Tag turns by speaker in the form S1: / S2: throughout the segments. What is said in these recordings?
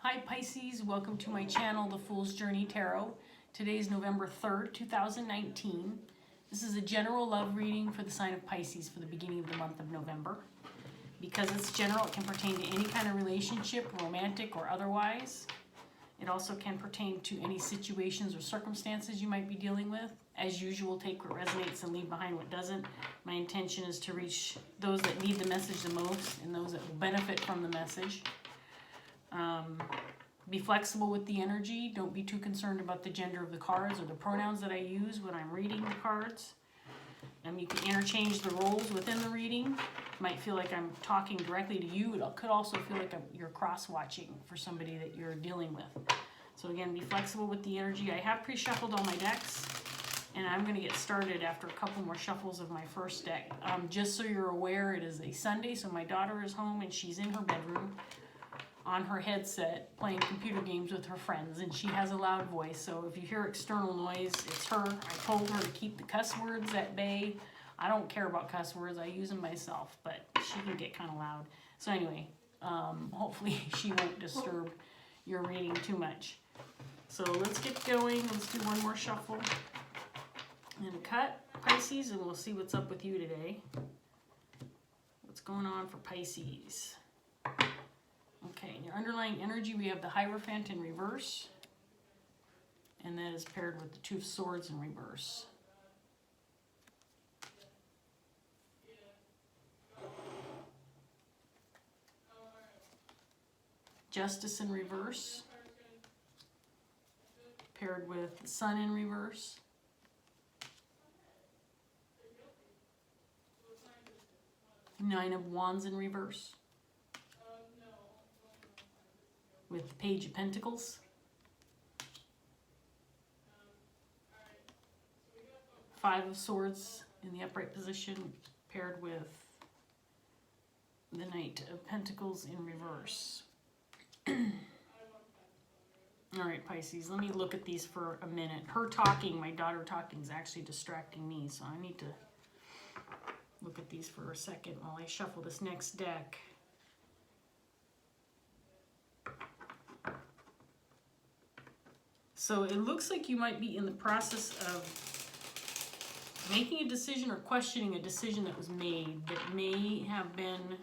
S1: Hi Pisces, welcome to my channel, The Fool's Journey Tarot. Today is November 3rd, 2019. This is a general love reading for the sign of Pisces for the beginning of the month of November. Because it's general, it can pertain to any kind of relationship, romantic or otherwise. It also can pertain to any situations or circumstances you might be dealing with. As usual, take what resonates and leave behind what doesn't. My intention is to reach those that need the message the most and those that will benefit from the message. Be flexible with the energy. Don't be too concerned about the gender of the cards or the pronouns that I use when I'm reading the cards. You can interchange the roles within the reading. It might feel like I'm talking directly to you. It could also feel like you're cross-watching for somebody that you're dealing with. So again, be flexible with the energy. I have pre-shuffled all my decks, and I'm going to get started after a couple more shuffles of my first deck. Just so you're aware, it is a Sunday, so my daughter is home and she's in her bedroom on her headset playing computer games with her friends, and she has a loud voice, so if you hear external noise, it's her. I told her to keep the cuss words at bay. I don't care about cuss words, I use them myself, but she can get kind of loud. So anyway, hopefully she won't disturb your reading too much. So let's get going. Let's do one more shuffle and cut, Pisces, and we'll see what's up with you today. What's going on for Pisces? Okay, in your underlying energy, we have the Hierophant in reverse, and that is paired with the Two of Swords in reverse. Justice in reverse, paired with the Sun in reverse. Nine of Wands in reverse, with the Page of Pentacles. Five of Swords in the upright position, paired with the Knight of Pentacles in reverse. All right, Pisces, let me look at these for a minute. Her talking, my daughter talking, is actually distracting me, so I need to look at these for a second while I shuffle this next deck. So it looks like you might be in the process of making a decision or questioning a decision that was made that may have been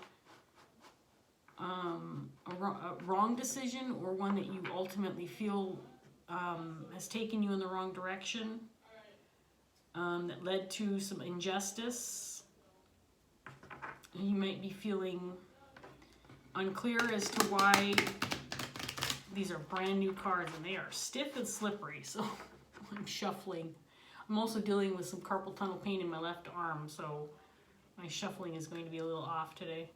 S1: a wrong decision, or one that you ultimately feel has taken you in the wrong direction, that led to some injustice. You might be feeling unclear as to why. These are brand new cards and they are stiff and slippery, so I'm shuffling. I'm also dealing with some carpal tunnel pain in my left arm, so my shuffling is going to be a little off today.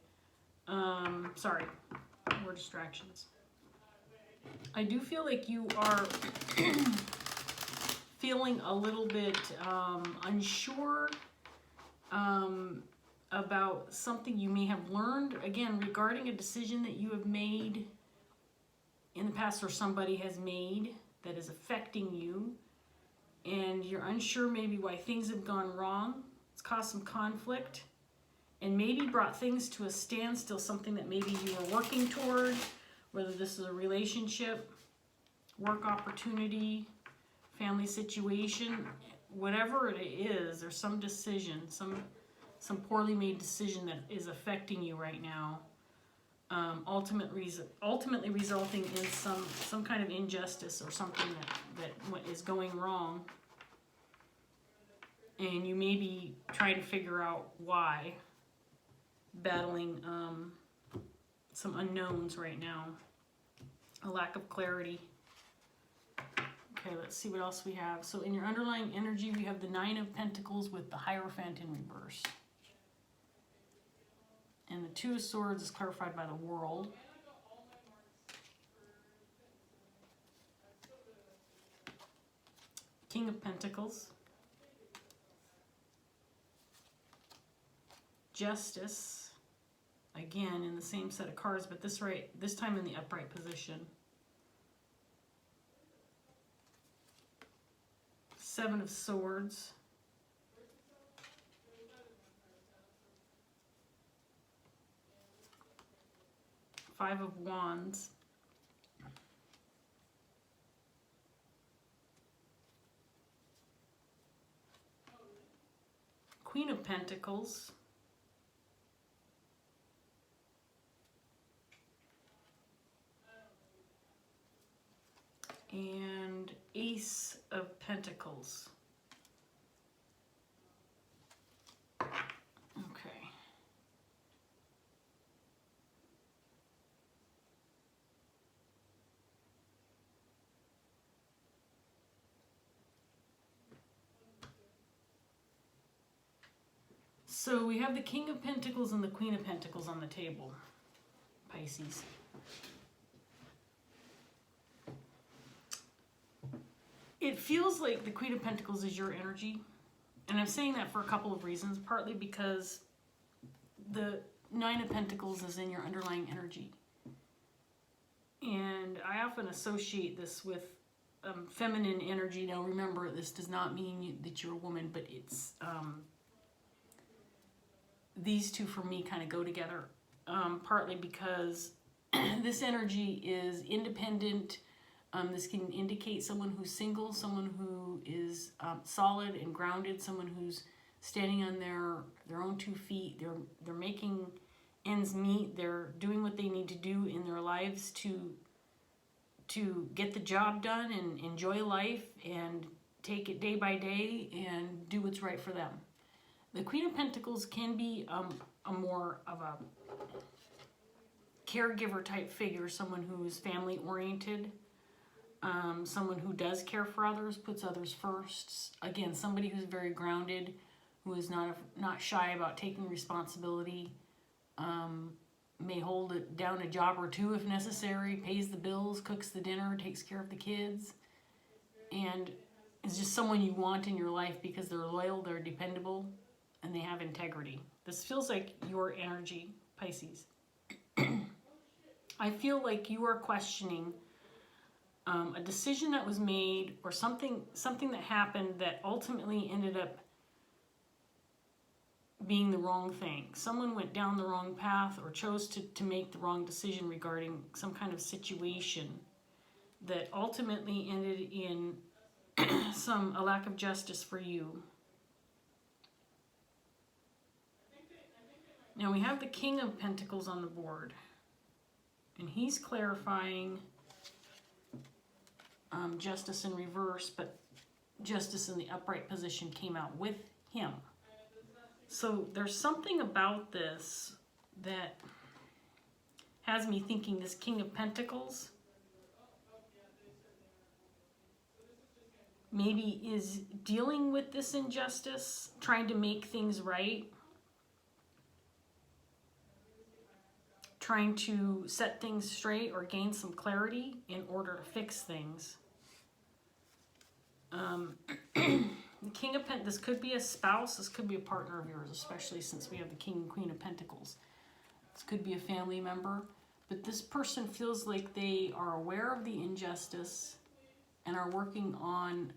S1: Sorry, more distractions. I do feel like you are feeling a little bit unsure about something you may have learned, again, regarding a decision that you have made in the past or somebody has made that is affecting you, and you're unsure maybe why things have gone wrong. It's caused some conflict and maybe brought things to a standstill, something that maybe you were working toward, whether this is a relationship, work opportunity, family situation, whatever it is, there's some decision, some poorly made decision that is affecting you right now. Ultimately resulting in some kind of injustice or something that is going wrong, and you may be trying to figure out why, battling some unknowns right now, a lack of clarity. Okay, let's see what else we have. So in your underlying energy, we have the Nine of Pentacles with the Hierophant in reverse. And the Two of Swords is clarified by the World. King of Pentacles. Justice. Again, in the same set of cards, but this time in the upright position. Seven of Swords. Five of Wands, Queen of Pentacles. And Ace of Pentacles. Okay. So we have the King of Pentacles and the Queen of Pentacles on the table, Pisces. It feels like the Queen of Pentacles is your energy. And I'm saying that for a couple of reasons. Partly because the Nine of Pentacles is in your underlying energy. And I often associate this with feminine energy. Now remember, this does not mean that you're a woman, but it's... these two for me kind of go together. Partly because this energy is independent. This can indicate someone who's single, someone who is solid and grounded, someone who's standing on their own 2 feet. They're making ends meet. They're doing what they need to do in their lives to get the job done and enjoy life and take it day by day and do what's right for them. The Queen of Pentacles can be a more of a caregiver type figure, someone who's family oriented. Someone who does care for others, puts others first. Again, somebody who's very grounded, who is not shy about taking responsibility, may hold it down a job or two if necessary, pays the bills, cooks the dinner, takes care of the kids, and is just someone you want in your life because they're loyal, they're dependable, and they have integrity. This feels like your energy, Pisces. I feel like you are questioning a decision that was made or something that happened that ultimately ended up being the wrong thing. Someone went down the wrong path or chose to make the wrong decision regarding some kind of situation that ultimately ended in a lack of justice for you. Now we have the King of Pentacles on the board, and he's clarifying justice in reverse, but justice in the upright position came out with him. So there's something about this that has me thinking this King of Pentacles maybe is dealing with this injustice, trying to make things right, trying to set things straight or gain some clarity in order to fix things. The King of Pentacles, this could be a spouse, this could be a partner of yours, especially since we have the King and Queen of Pentacles. This could be a family member, but this person feels like they are aware of the injustice and are working on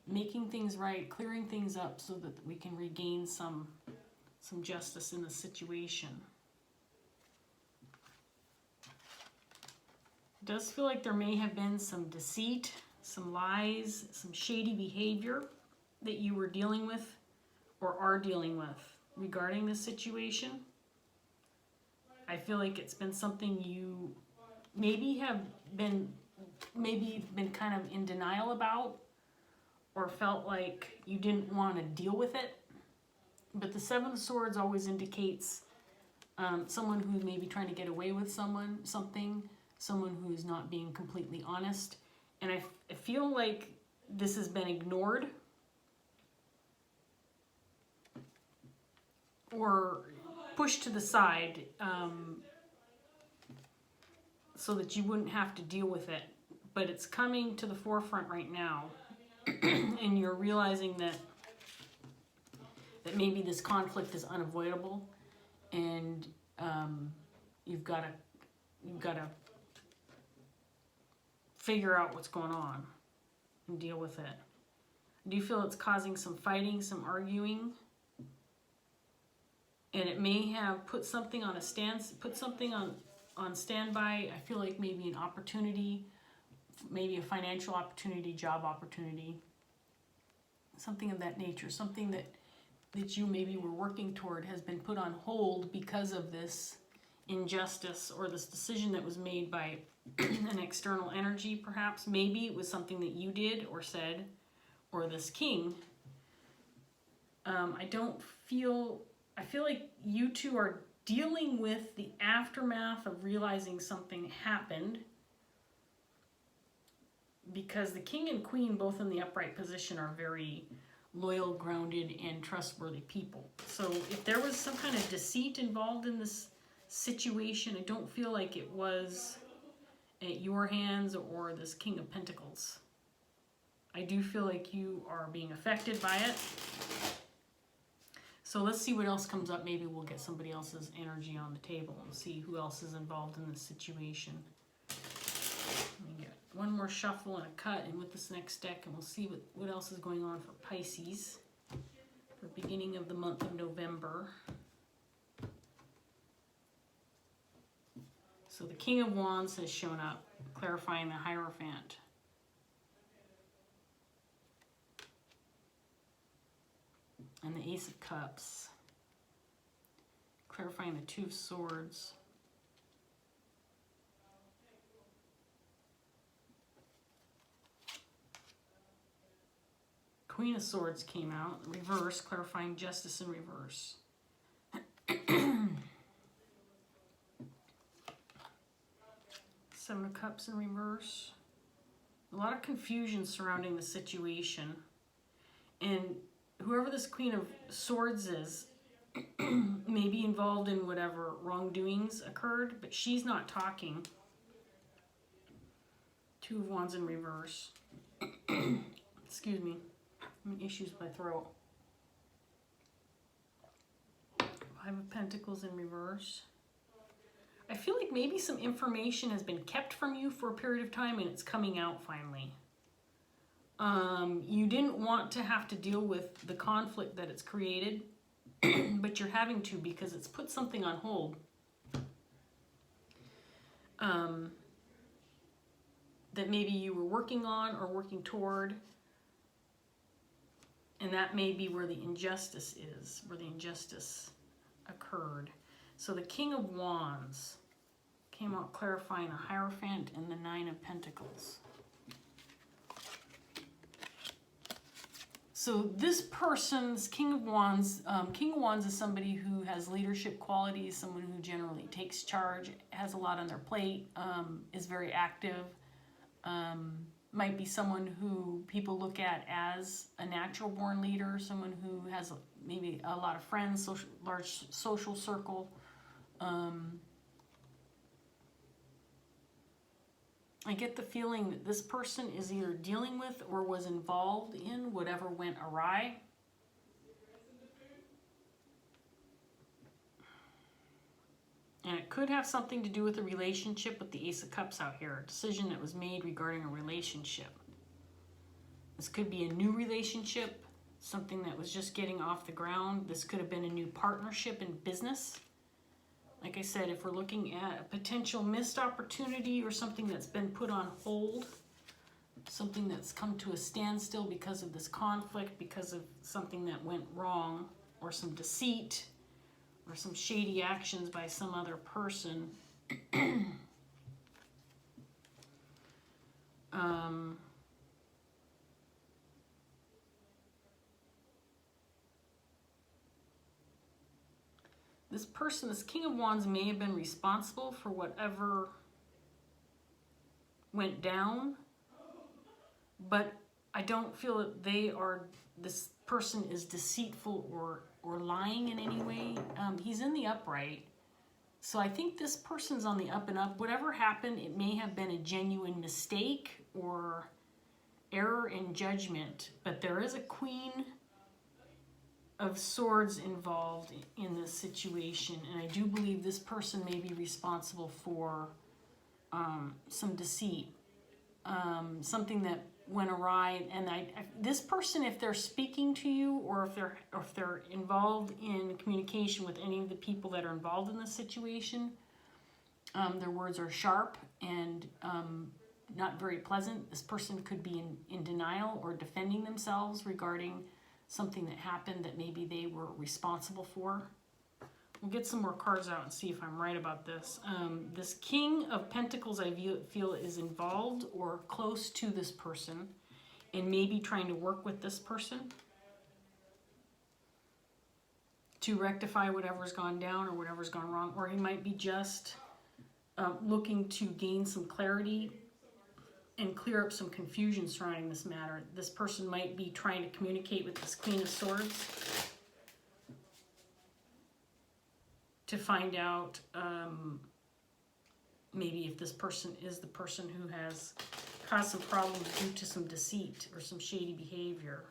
S1: making things right, clearing things up so that we can regain some justice in the situation. It does feel like there may have been some deceit, some lies, some shady behavior that you were dealing with or are dealing with regarding this situation. I feel like it's been something you maybe have been kind of in denial about, or felt like you didn't want to deal with it. But the Seven of Swords always indicates someone who may be trying to get away with something, someone who's not being completely honest. And I feel like this has been ignored or pushed to the side so that you wouldn't have to deal with it. But it's coming to the forefront right now. And you're realizing that maybe this conflict is unavoidable, and you've got to figure out what's going on and deal with it. Do you feel it's causing some fighting, some arguing? And it may have put something on on standby. I feel like maybe an opportunity, maybe a financial opportunity, job opportunity, something of that nature, something that that you maybe were working toward has been put on hold because of this injustice or this decision that was made by an external energy, perhaps. Maybe it was something that you did or said, or this king. I feel like you two are dealing with the aftermath of realizing something happened, because the king and queen, both in the upright position, are very loyal, grounded, and trustworthy people. So if there was some kind of deceit involved in this situation, I don't feel like it was at your hands or this King of Pentacles. I do feel like you are being affected by it. So let's see what else comes up. Maybe we'll get somebody else's energy on the table and see who else is involved in this situation. Let me get one more shuffle and a cut in with this next deck, and we'll see what else is going on for Pisces for beginning of the month of November. So the King of Wands has shown up, clarifying the Hierophant. And the Ace of Cups, clarifying the Two of Swords. Queen of Swords came out, reverse, clarifying justice in reverse. Seven of Cups in reverse. A lot of confusion surrounding the situation. And whoever this Queen of Swords is may be involved in whatever wrongdoings occurred, but she's not talking. Two of Wands in reverse. Excuse me. I'm having issues with my throat. Five of Pentacles in reverse. I feel like maybe some information has been kept from you for a period of time and it's coming out finally. You didn't want to have to deal with the conflict that it's created, but you're having to because it's put something on hold. That maybe you were working on or working toward, and that may be where the injustice is, where the injustice occurred. So the King of Wands came out clarifying the Hierophant and the Nine of Pentacles. So this person's King of Wands is somebody who has leadership qualities, someone who generally takes charge, has a lot on their plate, is very active, might be someone who people look at as a natural born leader, someone who has maybe a lot of friends, large social circle. I get the feeling that this person is either dealing with or was involved in whatever went awry. And it could have something to do with a relationship with the Ace of Cups out here, a decision that was made regarding a relationship. This could be a new relationship, something that was just getting off the ground. This could have been a new partnership in business. Like I said, if we're looking at a potential missed opportunity or something that's been put on hold, something that's come to a standstill because of this conflict, because of something that went wrong, or some deceit, or some shady actions by some other person. This person, this King of Wands, may have been responsible for whatever went down, but I don't feel that this person is deceitful or lying in any way. He's in the upright, so I think this person's on the up and up. Whatever happened, it may have been a genuine mistake or error in judgment, but there is a Queen of Swords involved in this situation, and I do believe this person may be responsible for some deceit, something that went awry. And this person, if they're speaking to you or if they're involved in communication with any of the people that are involved in this situation, their words are sharp and not very pleasant. This person could be in denial or defending themselves regarding something that happened that maybe they were responsible for. We'll get some more cards out and see if I'm right about this. This King of Pentacles, I feel, is involved or close to this person and maybe trying to work with this person to rectify whatever's gone down or whatever's gone wrong. Or he might be just looking to gain some clarity and clear up some confusion surrounding this matter. This person might be trying to communicate with this Queen of Swords to find out maybe if this person is the person who has caused some problems due to some deceit or some shady behavior.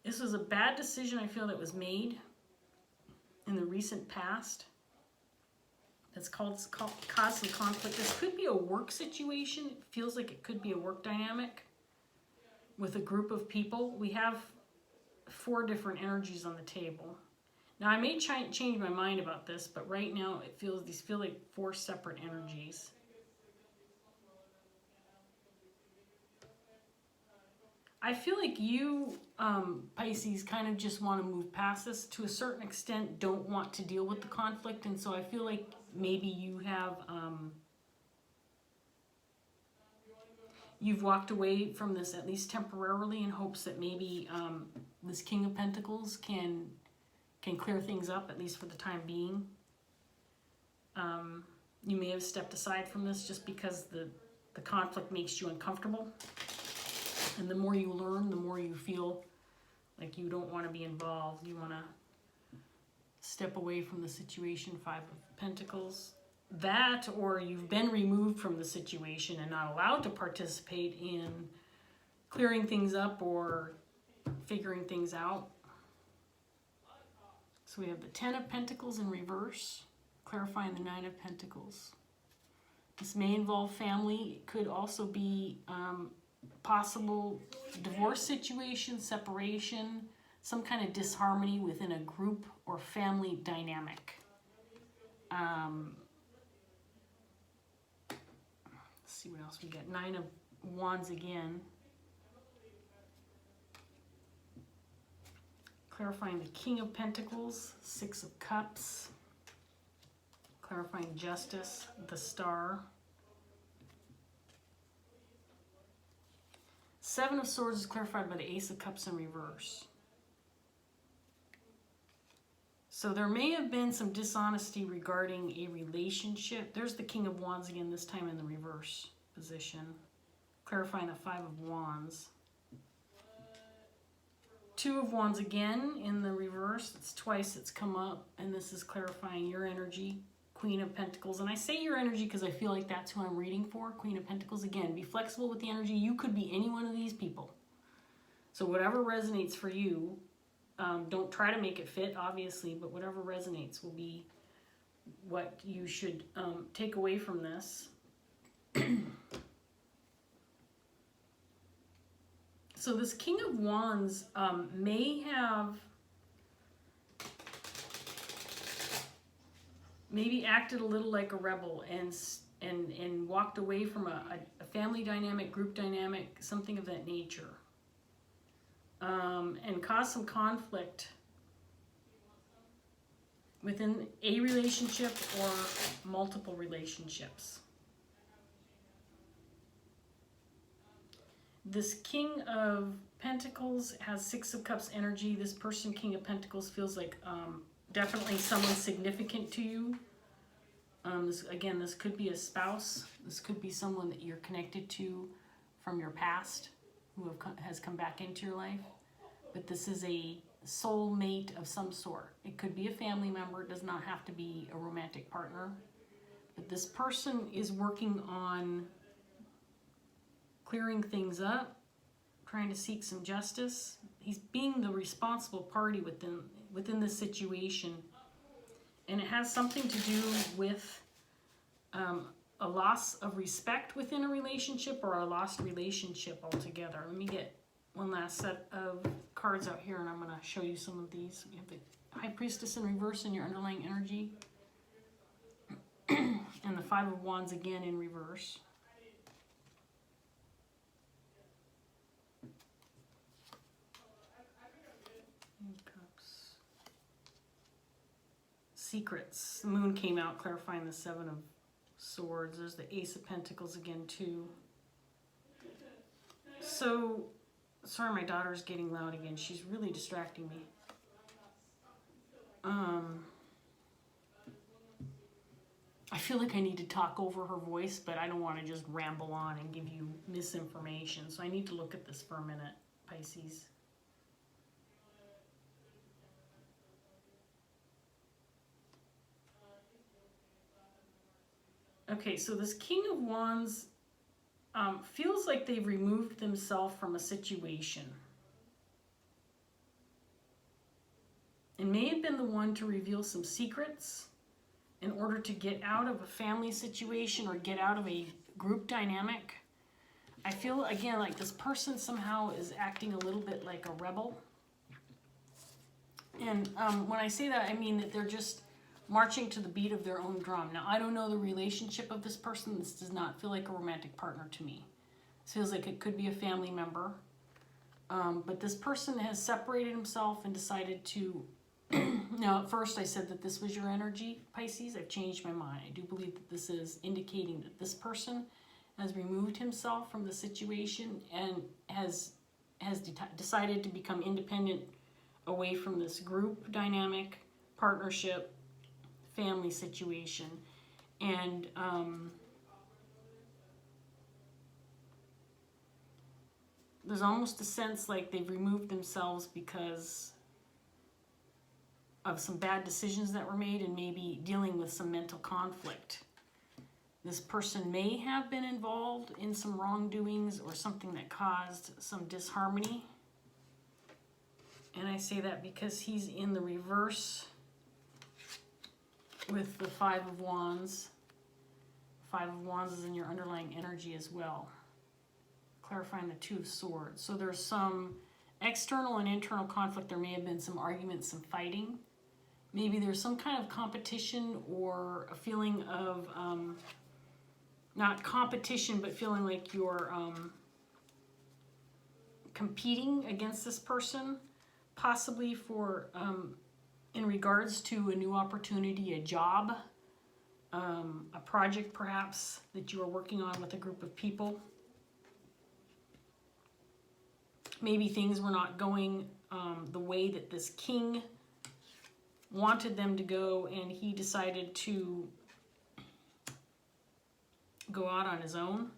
S1: This was a bad decision, I feel, that was made in the recent past that's caused some conflict. This could be a work situation. It feels like it could be a work dynamic with a group of people. We have 4 different energies on the table. Now, I may change my mind about this, but right now these feel like 4 separate energies. I feel like you, Pisces, kind of just want to move past this to a certain extent, don't want to deal with the conflict, and so I feel like maybe you have, you've walked away from this at least temporarily in hopes that maybe this King of Pentacles can clear things up, at least for the time being. You may have stepped aside from this just because the conflict makes you uncomfortable. And the more you learn, the more you feel like you don't want to be involved. You want to step away from the situation. 5 of Pentacles. That, or you've been removed from the situation and not allowed to participate in clearing things up or figuring things out. So we have the 10 of Pentacles in reverse, clarifying the 9 of Pentacles. This may involve family. It could also be possible divorce situation, separation, some kind of disharmony within a group or family dynamic. Let's see what else we got. 9 of Wands again. Clarifying the King of Pentacles, 6 of Cups. Clarifying Justice, the Star. 7 of Swords is clarified by the Ace of Cups in reverse. So there may have been some dishonesty regarding a relationship. There's the King of Wands again, this time in the reverse position. Clarifying the 5 of Wands. 2 of Wands again in the reverse. It's twice it's come up, and this is clarifying your energy. Queen of Pentacles. And I say your energy because I feel like that's who I'm reading for. Queen of Pentacles. Again, be flexible with the energy. You could be any one of these people. So whatever resonates for you, don't try to make it fit, obviously, but whatever resonates will be what you should take away from this. So this King of Wands may have maybe acted a little like a rebel and walked away from a family dynamic, group dynamic, something of that nature. And caused some conflict within a relationship or multiple relationships. This King of Pentacles has 6 of Cups energy. This person, King of Pentacles, feels like definitely someone significant to you. This could be a spouse. This could be someone that you're connected to from your past who has come back into your life. But this is a soul mate of some sort. It could be a family member. It does not have to be a romantic partner. But this person is working on clearing things up, trying to seek some justice. He's being the responsible party within this situation. And it has something to do with a loss of respect within a relationship or a lost relationship altogether. Let me get one last set of cards out here and I'm going to show you some of these. We have the High Priestess in reverse in your underlying energy. And the 5 of Wands again in reverse. secrets. The moon came out clarifying the Seven of Swords. There's the Ace of Pentacles again too. So, sorry, my daughter's getting loud again. She's really distracting me. I feel like I need to talk over her voice, but I don't want to just ramble on and give you misinformation. So I need to look at this for a minute, Pisces. Okay, so this King of Wands feels like they've removed themselves from a situation. It may have been the one to reveal some secrets in order to get out of a family situation or get out of a group dynamic. I feel, again, like this person somehow is acting a little bit like a rebel. And when I say that, I mean that they're just marching to the beat of their own drum. Now, I don't know the relationship of this person. This does not feel like a romantic partner to me. This feels like it could be a family member. But this person has separated himself and decided to... Now, at first I said that this was your energy, Pisces. I've changed my mind. I do believe that this is indicating that this person has removed himself from the situation and has decided to become independent away from this group dynamic, partnership, family situation. And there's almost a sense like they've removed themselves because of some bad decisions that were made and maybe dealing with some mental conflict. This person may have been involved in some wrongdoings or something that caused some disharmony. And I say that because he's in the reverse with the Five of Wands. Five of Wands is in your underlying energy as well. Clarifying the Two of Swords. So there's some external and internal conflict. There may have been some arguments, some fighting. Maybe there's some kind of competition or a feeling of, not competition, but feeling like you're competing against this person, possibly for, in regards to a new opportunity, a job, a project perhaps that you are working on with a group of people. Maybe things were not going the way that this king wanted them to go, and he decided to go out on his own.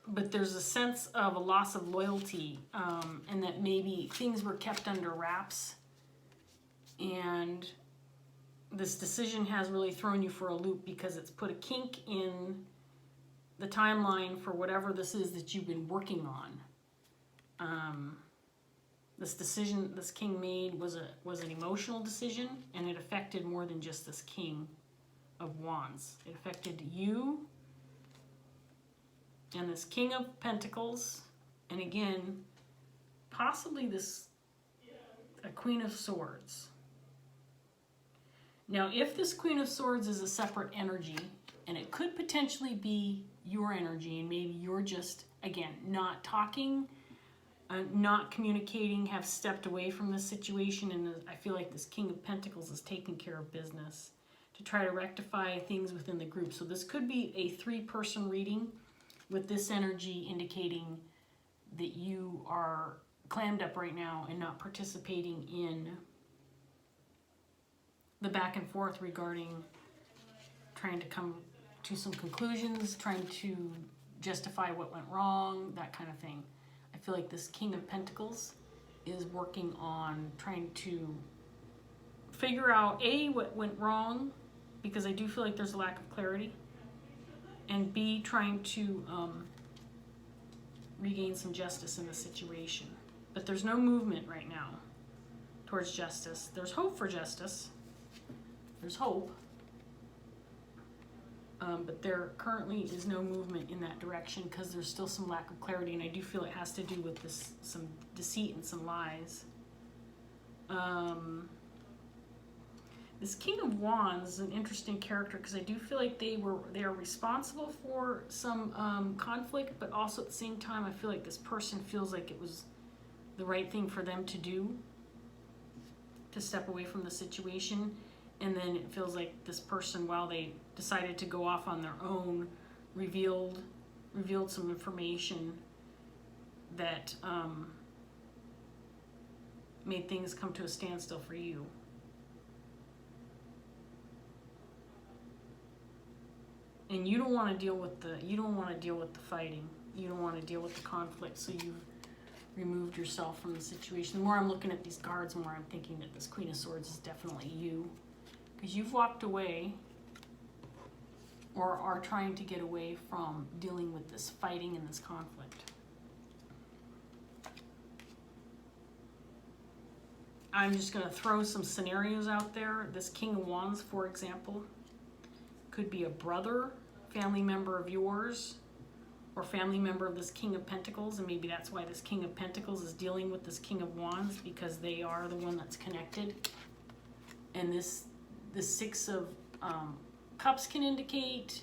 S1: But there's a sense of a loss of loyalty, and that maybe things were kept under wraps, and this decision has really thrown you for a loop because it's put a kink in the timeline for whatever this is that you've been working on. This decision this king made was an emotional decision, and it affected more than just this King of Wands. It affected you and this King of Pentacles, and again, possibly a Queen of Swords. Now, if this Queen of Swords is a separate energy, and it could potentially be your energy, and maybe you're just, again, not talking, not communicating, have stepped away from this situation, and I feel like this King of Pentacles is taking care of business to try to rectify things within the group. So this could be a 3-person reading with this energy indicating that you are clammed up right now and not participating in the back and forth regarding trying to come to some conclusions, trying to justify what went wrong, that kind of thing. I feel like this King of Pentacles is working on trying to figure out A, what went wrong, because I do feel like there's a lack of clarity, and B, trying to regain some justice in the situation. But there's no movement right now towards justice. There's hope for justice. There's hope. But there currently is no movement in that direction because there's still some lack of clarity, and I do feel it has to do with some deceit and some lies. This King of Wands is an interesting character because I do feel like they are responsible for some conflict, but also at the same time I feel like this person feels like it was the right thing for them to do. to step away from the situation, and then it feels like this person, while they decided to go off on their own, revealed some information that made things come to a standstill for you. And you don't want to deal with the fighting. You don't want to deal with the conflict, so you've removed yourself from the situation. The more I'm looking at these cards, the more I'm thinking that this Queen of Swords is definitely you, because you've walked away or are trying to get away from dealing with this fighting and this conflict. I'm just going to throw some scenarios out there. This King of Wands, for example, could be a brother, family member of yours, or family member of this King of Pentacles, and maybe that's why this King of Pentacles is dealing with this King of Wands, because they are the one that's connected. And the Six of Cups can indicate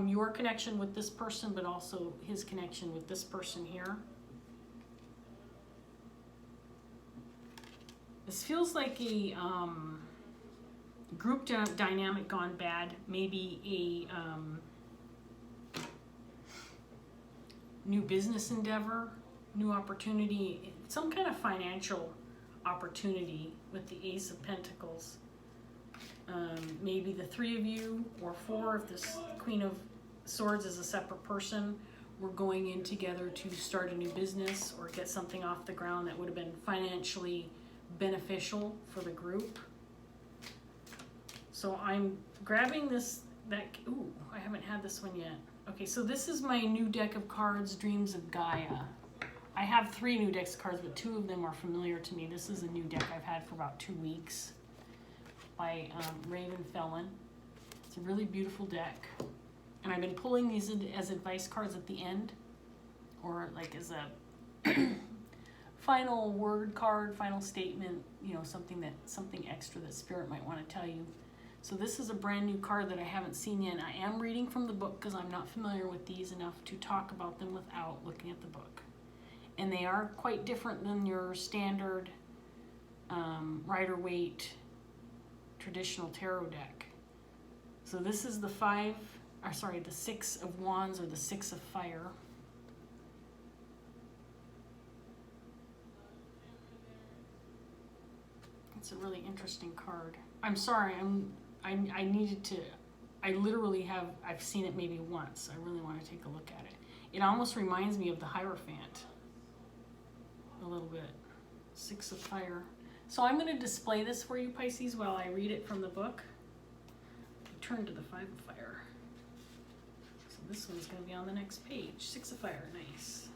S1: your connection with this person, but also his connection with this person here. This feels like a group dynamic gone bad, maybe a new business endeavor, new opportunity, some kind of financial opportunity with the Ace of Pentacles. Maybe the three of you, or four if this Queen of Swords is a separate person, were going in together to start a new business or get something off the ground that would have been financially beneficial for the group. So I'm grabbing ooh, I haven't had this one yet. Okay, so this is my new deck of cards, Dreams of Gaia. I have 3 new decks of cards, but 2 of them are familiar to me. This is a new deck I've had for about 2 weeks by Ravynne Phelan. It's a really beautiful deck. And I've been pulling these as advice cards at the end, or like as a final word card, final statement, you know, something extra that Spirit might want to tell you. So this is a brand new card that I haven't seen yet. I am reading from the book because I'm not familiar with these enough to talk about them without looking at the book. And they are quite different than your standard Rider-Waite traditional tarot deck. So this is the 6 of Wands, or the 6 of Fire. It's a really interesting card. I'm sorry, I needed to, I've seen it maybe once. I really want to take a look at it. It almost reminds me of the Hierophant a little bit. 6 of Fire. So I'm going to display this for you, Pisces, while I read it from the book. Turn to the 5 of Fire. So this one's going to be on the next page. 6 of Fire, nice.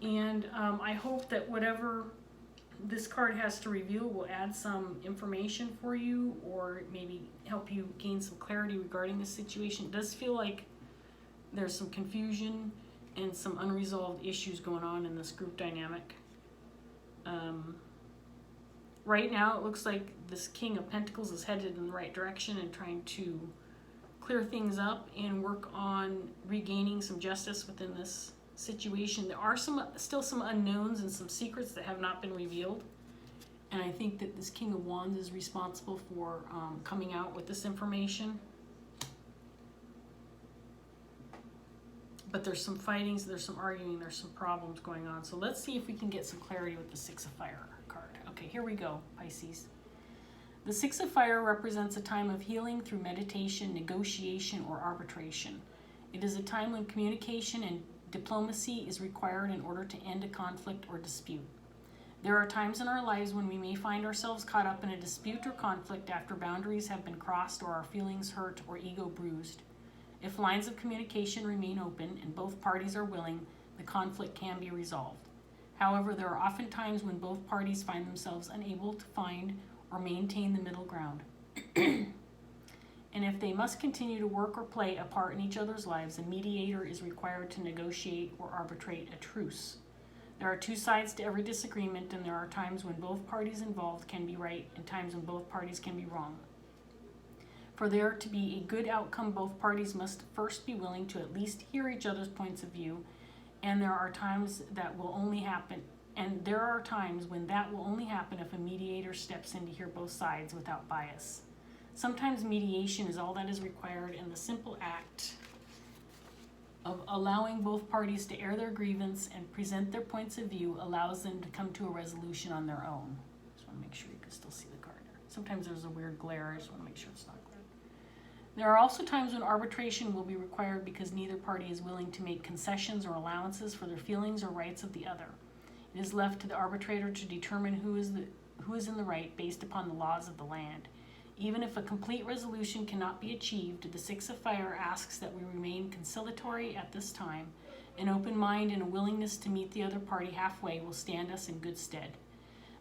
S1: And I hope that whatever this card has to reveal will add some information for you, or maybe help you gain some clarity regarding the situation. It does feel like there's some confusion and some unresolved issues going on in this group dynamic. Right now it looks like this King of Pentacles is headed in the right direction and trying to clear things up and work on regaining some justice within this situation. There are still some unknowns and some secrets that have not been revealed, and I think that this King of Wands is responsible for coming out with this information. But there's some fighting, there's some arguing, there's some problems going on. So let's see if we can get some clarity with the 6 of Fire card. Okay, here we go, Pisces. The 6 of Fire represents a time of healing through meditation, negotiation, or arbitration. It is a time when communication and diplomacy is required in order to end a conflict or dispute. There are times in our lives when we may find ourselves caught up in a dispute or conflict after boundaries have been crossed or our feelings hurt or ego bruised. If lines of communication remain open and both parties are willing, the conflict can be resolved. However, there are often times when both parties find themselves unable to find or maintain the middle ground. And if they must continue to work or play a part in each other's lives, a mediator is required to negotiate or arbitrate a truce. There are 2 sides to every disagreement, and there are times when both parties involved can be right and times when both parties can be wrong. For there to be a good outcome, both parties must first be willing to at least hear each other's points of view, and there are times that will only happen And there are times when that will only happen if a mediator steps in to hear both sides without bias. Sometimes mediation is all that is required, and the simple act of allowing both parties to air their grievance and present their points of view allows them to come to a resolution on their own. Just want to make sure you can still see the card there. Sometimes there's a weird glare. I just want to make sure it's not glare. There are also times when arbitration will be required because neither party is willing to make concessions or allowances for their feelings or rights of the other. It is left to the arbitrator to determine who is in the right based upon the laws of the land. Even if a complete resolution cannot be achieved, the Six of Fire asks that we remain conciliatory at this time. An open mind and a willingness to meet the other party halfway will stand us in good stead.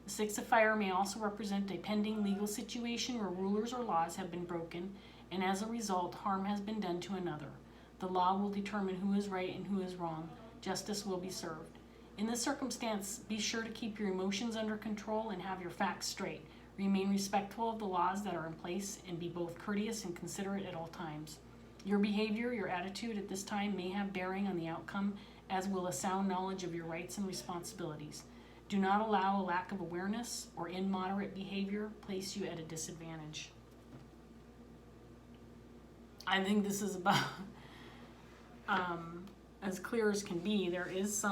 S1: The Six of Fire may also represent a pending legal situation where rulers or laws have been broken, and as a result, harm has been done to another. The law will determine who is right and who is wrong. Justice will be served. In this circumstance, be sure to keep your emotions under control and have your facts straight. Remain respectful of the laws that are in place and be both courteous and considerate at all times. Your behavior, your attitude at this time may have bearing on the outcome, as will a sound knowledge of your rights and responsibilities. Do not allow a lack of awareness or immoderate behavior place you at a disadvantage. I think this is about as clear as can be. There is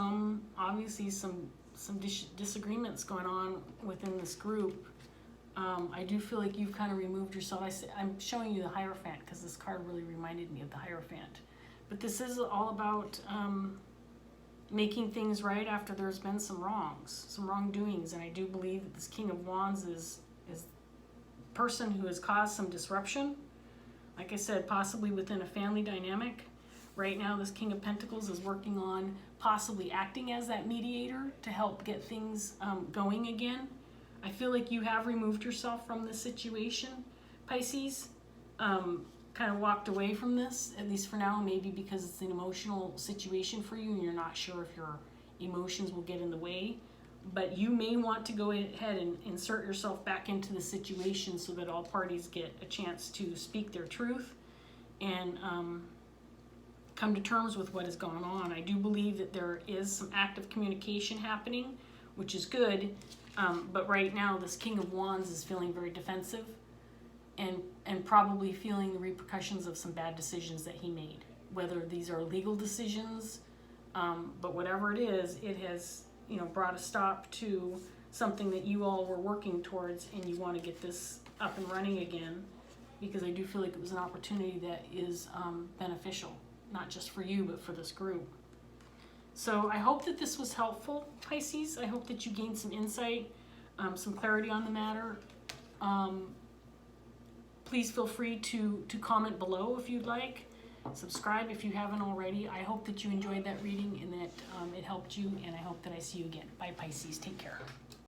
S1: obviously some disagreements going on within this group. I do feel like you've kind of removed yourself. I'm showing you the Hierophant because this card really reminded me of the Hierophant. But this is all about making things right after there's been some wrongs, some wrongdoings. And I do believe that this King of Wands is a person who has caused some disruption. Like I said, possibly within a family dynamic. Right now, this King of Pentacles is working on possibly acting as that mediator to help get things going again. I feel like you have removed yourself from this situation, Pisces. Kind of walked away from this, at least for now, maybe because it's an emotional situation for you and you're not sure if your emotions will get in the way. But you may want to go ahead and insert yourself back into the situation so that all parties get a chance to speak their truth and come to terms with what is going on. I do believe that there is some active communication happening, which is good. But right now, this King of Wands is feeling very defensive and probably feeling the repercussions of some bad decisions that he made. Whether these are legal decisions, but whatever it has brought a stop to something that you all were working towards, and you want to get this up and running again, because I do feel like it was an opportunity that is beneficial, not just for you, but for this group. So I hope that this was helpful, Pisces. I hope that you gained some insight, some clarity on the matter. Please feel free to comment below if you'd like. Subscribe if you haven't already. I hope that you enjoyed that reading and that it helped you, and I hope that I see you again. Bye, Pisces. Take care.